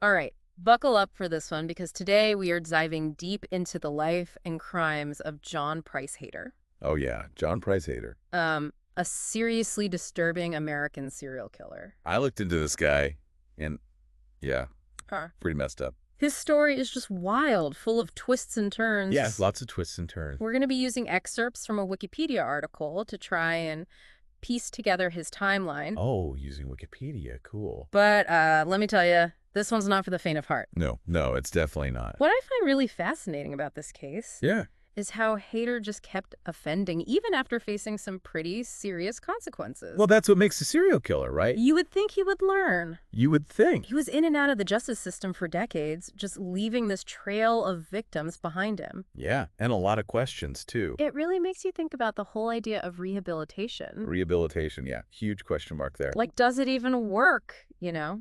All right, buckle up for this one because today we are diving deep into the life and crimes of John Price Hayter. Oh, yeah. John Price Hayter. A seriously disturbing American serial killer. I looked into this guy, and yeah, Huh. pretty messed up. His story is just wild, full of twists and turns. Yeah, lots of twists and turns. We're going to be using excerpts from a Wikipedia article to try and piece together his timeline. Oh, using Wikipedia. Cool. But let me tell you, this one's not for the faint of heart. No, it's definitely not. What I find really fascinating about this case Yeah. is how Hayter just kept offending, even after facing some pretty serious consequences. Well, that's what makes a serial killer, right? You would think he would learn. You would think. He was in and out of the justice system for decades, just leaving this trail of victims behind him. Yeah, and a lot of questions, too. It really makes you think about the whole idea of rehabilitation. Rehabilitation, yeah. Huge question mark there. Like, does it even work,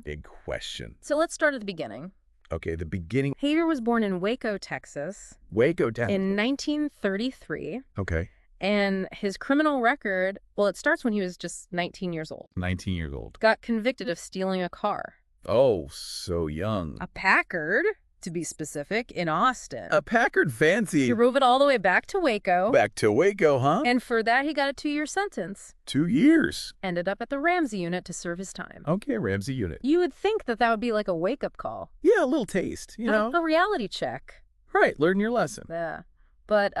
Big question. So let's start at the beginning. Okay, the beginning. Hayter was born in Waco, Texas Waco, Texas. in 1933. Okay. And his criminal record, well, it starts when he was just 19 years old. 19 years old. Got convicted of stealing a car. Oh, so young. A Packard, to be specific, in Austin. A Packard fancy. He drove it all the way back to Waco. Back to Waco, huh? And for that, he got a 2-year sentence. 2 years. Ended up at the Ramsey unit to serve his time. Okay, Ramsey unit. You would think that that would be like a wake-up call. Yeah, a little taste, you know? A reality check. Right, learn your lesson. Yeah. But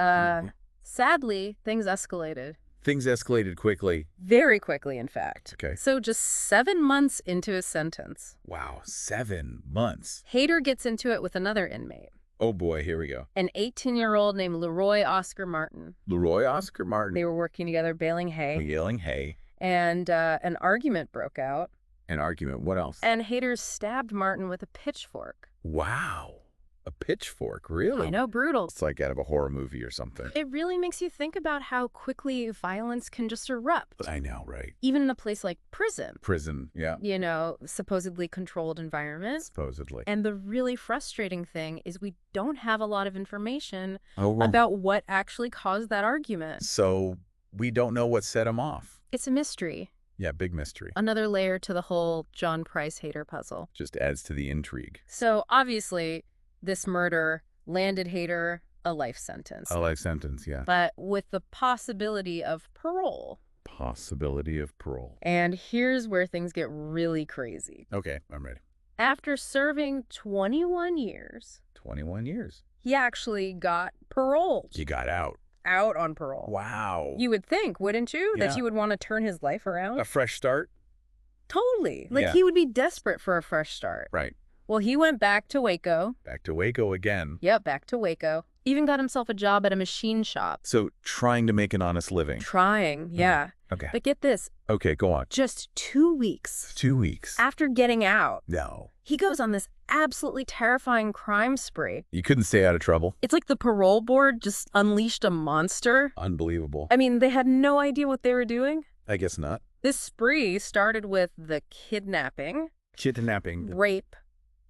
sadly, things escalated. Things escalated quickly. Very quickly, in fact. Okay. So just 7 months into his sentence, Wow, 7 months. Hayter gets into it with another inmate, Oh boy, here we go. an 18-year-old named Leroy Oscar Martin. Leroy Oscar Martin. They were working together baling hay, Yelling, hey. and an argument broke out, An argument. What else? and Hayter stabbed Martin with a pitchfork. Wow. A pitchfork, really? I know, brutal. It's like out of a horror movie or something. It really makes you think about how quickly violence can just erupt, I know, right? even in a place like prison. Prison, yeah, Supposedly controlled environment. supposedly. And the really frustrating thing is we don't have a lot of information Oh, well, about what actually caused that argument. so we don't know what set him off. It's a mystery. Yeah, big mystery. Another layer to the whole John Price Hayter puzzle. Just adds to the intrigue. So obviously, this murder landed Hayter a life sentence, A life sentence, yeah. but with the possibility of parole. Possibility of parole. And here's where things get really crazy. Okay, I'm ready. After serving 21 years, 21 years. he actually got paroled. You got out. Out on parole. Wow. You would think, wouldn't you, that Yeah. he would want to turn his life around? A fresh start? Totally. Like, Yeah. he would be desperate for a fresh start. Right. Well, he went back to Waco. Back to Waco again. Yep, back to Waco. Even got himself a job at a machine shop. So trying to make an honest living. Trying, yeah. Okay. But get this, Okay, go on. just 2 weeks 2 weeks. after getting out, No. he goes on this absolutely terrifying crime spree. You couldn't stay out of trouble. It's like the parole board just unleashed a monster. Unbelievable. I mean, they had no idea what they were doing. I guess not. This spree started with the kidnapping, Kidnapping. rape,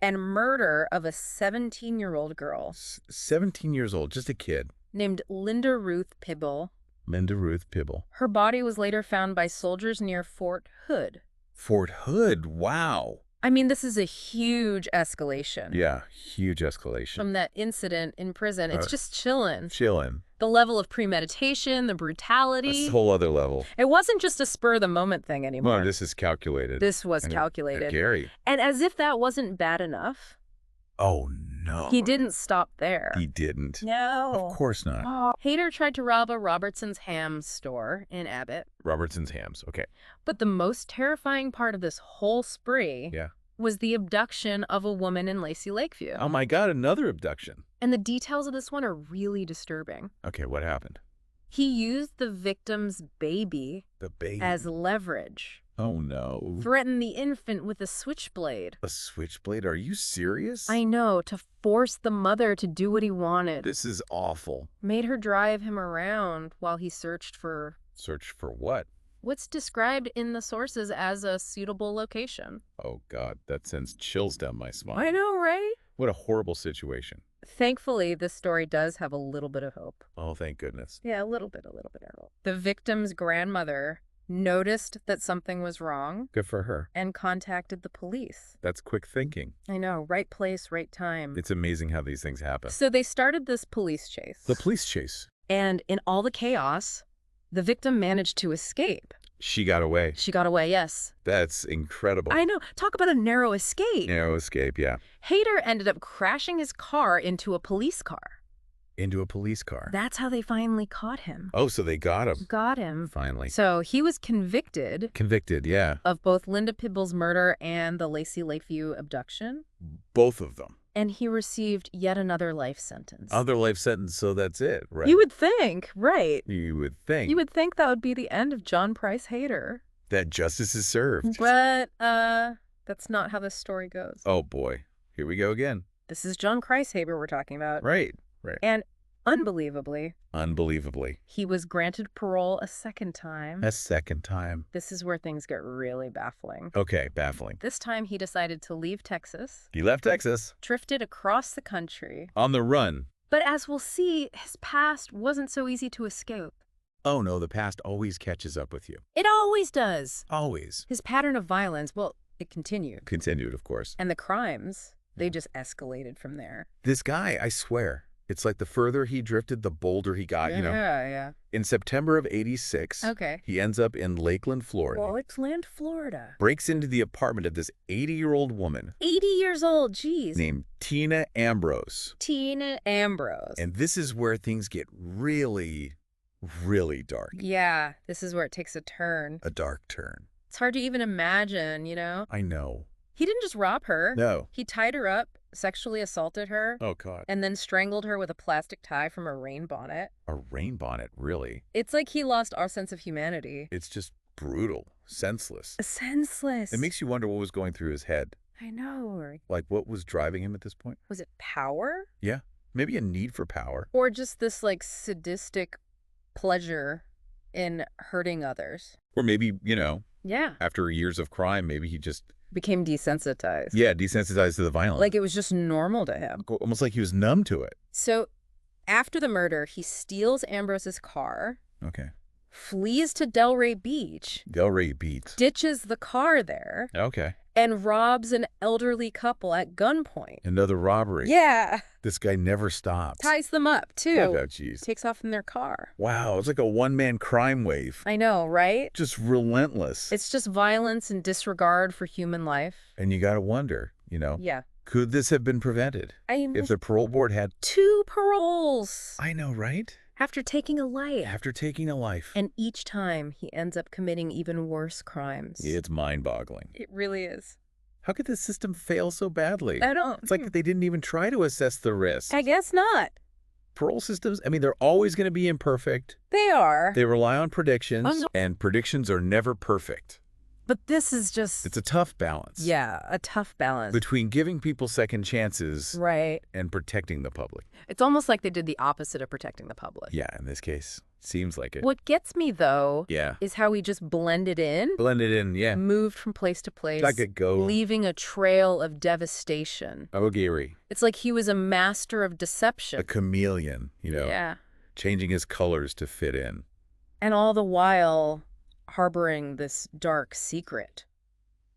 and murder of a 17-year-old girl 17 years old, just a kid. named Linda Ruth Pibble. Linda Ruth Pibble. Her body was later found by soldiers near Fort Hood. Fort Hood. Wow. I mean, this is a huge escalation Yeah, huge escalation. from that incident in prison. It's just chillin'. Chillin'. The level of premeditation, the brutality. That's a whole other level. It wasn't just a spur-of-the-moment thing anymore. Well, this is calculated. This was And calculated. Gary. And as if that wasn't bad enough, Oh, no. he didn't stop there. He didn't. No. Of course not. Hayter tried to rob a Robertson's Ham store in Abbott. Robertson's Hams. Okay. But the most terrifying part of this whole spree Yeah. was the abduction of a woman in Lacey Lakeview. Oh, my God. Another abduction. And the details of this one are really disturbing. Okay, what happened? He used the victim's baby The baby. as leverage, Oh, no. threatened the infant with a switchblade. A switchblade? Are you serious? I know, to force the mother to do what he wanted. This is awful. Made her drive him around while he searched for Search for what? what's described in the sources as a suitable location. Oh, God. That sends chills down my spine. I know, right? What a horrible situation. Thankfully, this story does have a little bit of hope. Oh, thank goodness. Yeah, a little bit of hope. The victim's grandmother noticed that something was wrong, Good for her. and contacted the police. That's quick thinking. I know, right place, right time. It's amazing how these things happen. So they started this police chase. The police chase. And in all the chaos, the victim managed to escape. She got away. She got away, yes. That's incredible. I know. Talk about a narrow escape. Narrow escape, yeah. Hayter ended up crashing his car into a police car. Into a police car. That's how they finally caught him. Oh, so they got him. Got him. Finally. So he was convicted Convicted, yeah. of both Linda Pibble's murder and the Lacey Lakeview abduction. Both of them. And he received yet another life sentence. Other life sentence, so that's it, right? You would think, right. You would think. You would think that would be the end of John Price Hayter. That justice is served. But, that's not how this story goes. Oh, boy. Here we go again. This is John Price Hayter we're talking about. Right. And unbelievably, Unbelievably. he was granted parole a second time. A second time. This is where things get really baffling. Okay, baffling. This time he decided to leave Texas, He left Texas. drifted across the country. On the run. But as we'll see, his past wasn't so easy to escape. Oh, no, the past always catches up with you. It always does. Always. His pattern of violence, well, it continued. Continued, of course. And the crimes, they just escalated from there. This guy, I swear, it's like the further he drifted, the bolder he got, you know? Yeah. In September of '86, Okay. he ends up in Lakeland, Florida. Lakeland, Florida. Breaks into the apartment of this 80-year-old woman 80 years old, geez. named Tina Ambrose. Tina Ambrose. And this is where things get really, really dark. Yeah, this is where it takes a turn. A dark turn. It's hard to even imagine, you know? I know. He didn't just rob her. No. He tied her up, sexually assaulted her, Oh, God. and then strangled her with a plastic tie from a rain bonnet. A rain bonnet, really. It's like he lost our sense of humanity. It's just brutal, senseless. Senseless. It makes you wonder what was going through his head. I know. Like, what was driving him at this point? Was it power? Yeah. Maybe a need for power. Or just this, like, sadistic pleasure in hurting others? Or maybe, you know, Yeah. after years of crime, maybe he just, Became desensitized. yeah, desensitized to the violence. Like it was just normal to him. Almost like he was numb to it. So after the murder, he steals Ambrose's car, Okay. flees to Delray Beach, Delray Beach. ditches the car there, Okay. and robs an elderly couple at gunpoint. Another robbery. Yeah. This guy never stops. Ties them up, too. Oh, jeez. Takes off in their car. Wow, it's like a one-man crime wave. I know, right? Just relentless. It's just violence and disregard for human life. And you got to wonder, you know, Yeah. could this have been prevented? I mean, If the parole board had... 2 paroles I know, right? after taking a life. After taking a life. And each time he ends up committing even worse crimes. It's mind-boggling. It really is. How could this system fail so badly? I don't. It's like they didn't even try to assess the risk. I guess not. Parole systems, I mean, they're always going to be imperfect. They are. They rely on predictions, Oh, no. and predictions are never perfect. But this is just... It's a tough balance. Yeah, a tough balance. Between giving people second chances Right. and protecting the public. It's almost like they did the opposite of protecting the public. Yeah, in this case, seems like it. What gets me, though, Yeah. is how he just blended in, Blended in, yeah. moved from place to place, Like a go. leaving a trail of devastation. Oh, Gary. It's like he was a master of deception. A chameleon, you know, Yeah. changing his colors to fit in. And all the while harboring this dark secret.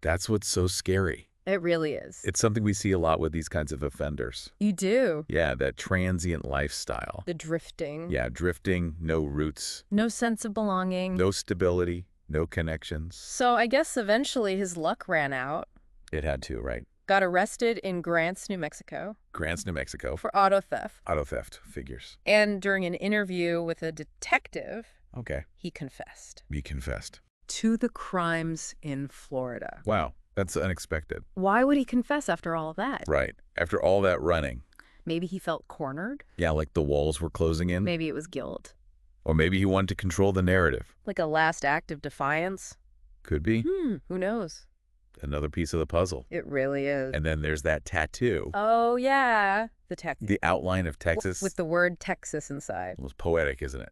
That's what's so scary. It really is. It's something we see a lot with these kinds of offenders. You do. Yeah, that transient lifestyle. The drifting. Yeah, drifting, no roots, No sense of belonging. no stability, no connections. So I guess eventually his luck ran out. It had to, right? Got arrested in Grants, New Mexico Grants, New Mexico. for auto theft. Auto theft figures. And during an interview with a detective, Okay, he confessed you confessed. to the crimes in Florida. Wow, that's unexpected. Why would he confess after all of that? Right, after all that running. Maybe he felt cornered. Yeah, like the walls were closing in. Maybe it was guilt. Or maybe he wanted to control the narrative. Like a last act of defiance. Could be. Who knows? Another piece of the puzzle. It really is. And then there's that tattoo. Oh, yeah. The Texas. The outline of Texas. With the word Texas inside. It was poetic, isn't it?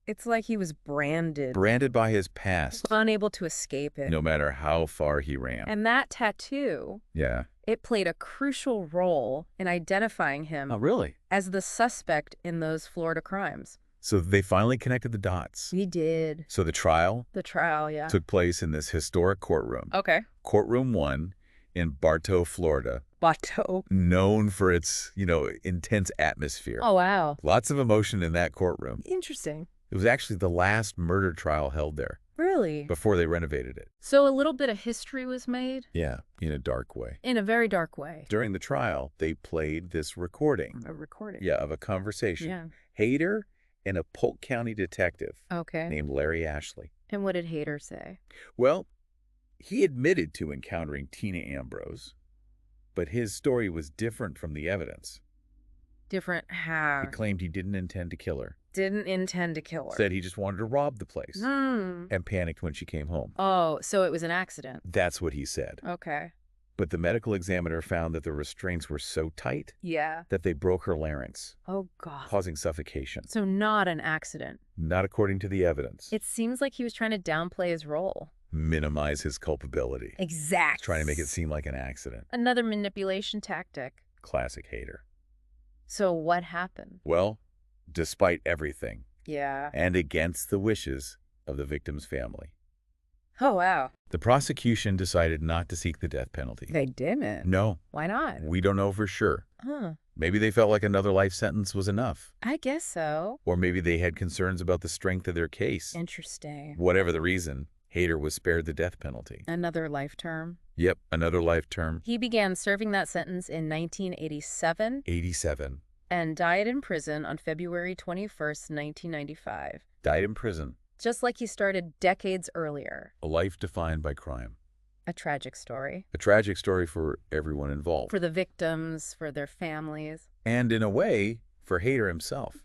It's like he was branded. Branded by his past, Unable to escape it. no matter how far he ran. And that tattoo, Yeah. it played a crucial role in identifying him Oh, really? as the suspect in those Florida crimes. So they finally connected the dots. We did. So the trial The trial, yeah. took place in this historic courtroom. Okay. Courtroom 1 in Bartow, Florida. Bateau. Known for its, intense atmosphere. Oh, wow. Lots of emotion in that courtroom. Interesting. It was actually the last murder trial held there Really? before they renovated it. So a little bit of history was made? Yeah, in a dark way. In a very dark way. During the trial, they played this recording. A recording. Yeah, of a conversation. Yeah. Hayter and a Polk County detective Okay. named Larry Ashley. And what did Hayter say? Well, he admitted to encountering Tina Ambrose, but his story was different from the evidence. Different how? He claimed he didn't intend to kill her. Didn't intend to kill her. Said he just wanted to rob the place Hmm. and panicked when she came home. Oh, so it was an accident. That's what he said. Okay. But the medical examiner found that the restraints were so tight Yeah. that they broke her larynx, Oh, God. causing suffocation. So not an accident. Not according to the evidence. It seems like he was trying to downplay his role. Minimize his culpability. Exact. Trying to make it seem like an accident. Another manipulation tactic. Classic Hayter. So what happened? Well, despite everything, Yeah. and against the wishes of the victim's family, Oh, wow. the prosecution decided not to seek the death penalty. They didn't. No, Why not? we don't know for sure. Huh. Maybe they felt like another life sentence was enough. I guess so. Or maybe they had concerns about the strength of their case. Interesting. Whatever the reason, Hayter was spared the death penalty. Another life term. Yep, another life term. He began serving that sentence in 1987 87. and died in prison on February 21st, 1995. Died in prison. Just like he started decades earlier. A life defined by crime. A tragic story. A tragic story for everyone involved. For the victims, for their families. And in a way, for Hayter himself.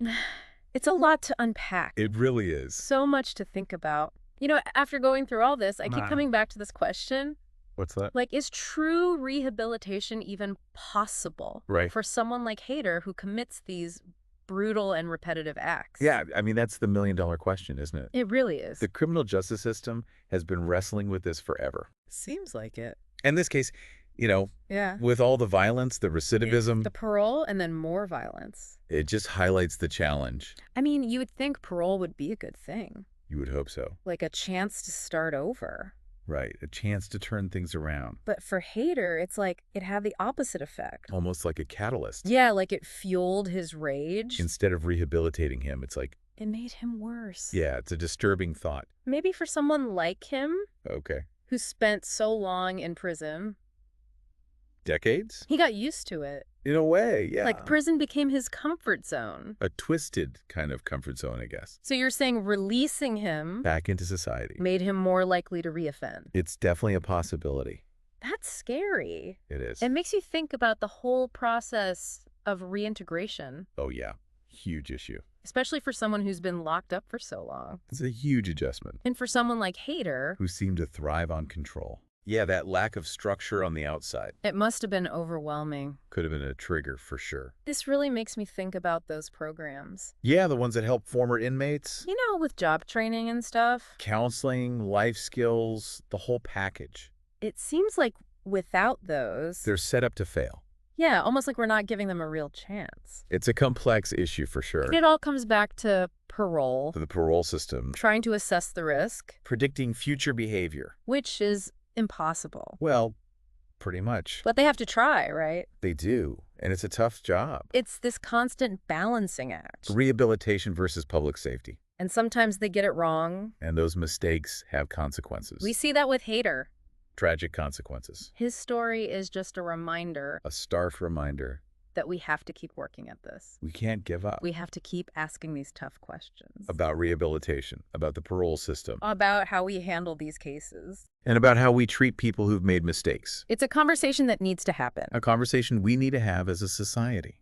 It's a lot to unpack. It really is. So much to think about. You know, after going through all this, I keep coming back to this question. What's that? Like, is true rehabilitation even possible Right. for someone like Hayter who commits these brutal and repetitive acts? Yeah, I mean, that's the million-dollar question, isn't it? It really is. The criminal justice system has been wrestling with this forever. Seems like it. In this case, Yeah. with all the violence, the recidivism, The parole and then more violence. it just highlights the challenge. I mean, you would think parole would be a good thing. You would hope so. Like a chance to start over. Right, a chance to turn things around. But for Hayter, it's like it had the opposite effect. Almost like a catalyst. Yeah, like it fueled his rage. Instead of rehabilitating him, it's like, It made him worse. yeah, it's a disturbing thought. Maybe for someone like him, Okay. who spent so long in prison, Decades? he got used to it. In a way, yeah. Like prison became his comfort zone. A twisted kind of comfort zone, I guess. So you're saying releasing him Back into society. made him more likely to reoffend. It's definitely a possibility. That's scary. It is. It makes you think about the whole process of reintegration, Oh, yeah. Huge issue. especially for someone who's been locked up for so long. It's a huge adjustment. And for someone like Hayter, Who seemed to thrive on control. Yeah, that lack of structure on the outside it must have been overwhelming. could have been a trigger for sure. This really makes me think about those programs. Yeah, the ones that help former inmates. You know, with job training and stuff. Counseling, life skills, the whole package. It seems like without those, They're set up to fail. yeah, almost like we're not giving them a real chance. It's a complex issue for sure. It all comes back to parole, The parole system. trying to assess the risk, Predicting future behavior. which is impossible. Well, pretty much. But they have to try, right? They do. And it's a tough job. It's this constant balancing act. Rehabilitation versus public safety. And sometimes they get it wrong. And those mistakes have consequences. We see that with Hayter. Tragic consequences. His story is just a reminder A stark reminder. that we have to keep working at this. We can't give up. We have to keep asking these tough questions. About rehabilitation, about the parole system, About how we handle these cases. and about how we treat people who've made mistakes. It's a conversation that needs to happen. A conversation we need to have as a society.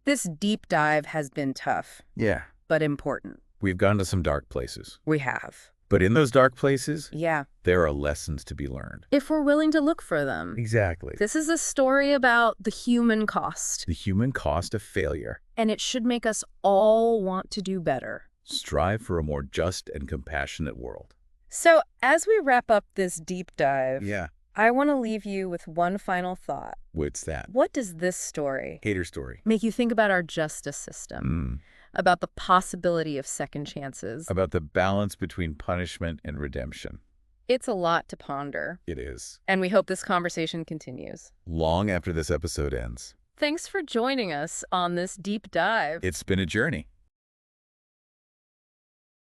This deep dive has been tough, Yeah. but important. We've gone to some dark places. We have. But in those dark places, Yeah. there are lessons to be learned. If we're willing to look for them. Exactly. This is a story about the human cost, The human cost of failure. and it should make us all want to do better. Strive for a more just and compassionate world. So, as we wrap up this deep dive, Yeah. I want to leave you with one final thought. What's that? What does this story Hayter story. make you think about our justice system? about the possibility of second chances. about the balance between punishment and redemption. It's a lot to ponder, It is. and we hope this conversation continues. Long after this episode ends. Thanks for joining us on this deep dive. It's been a journey.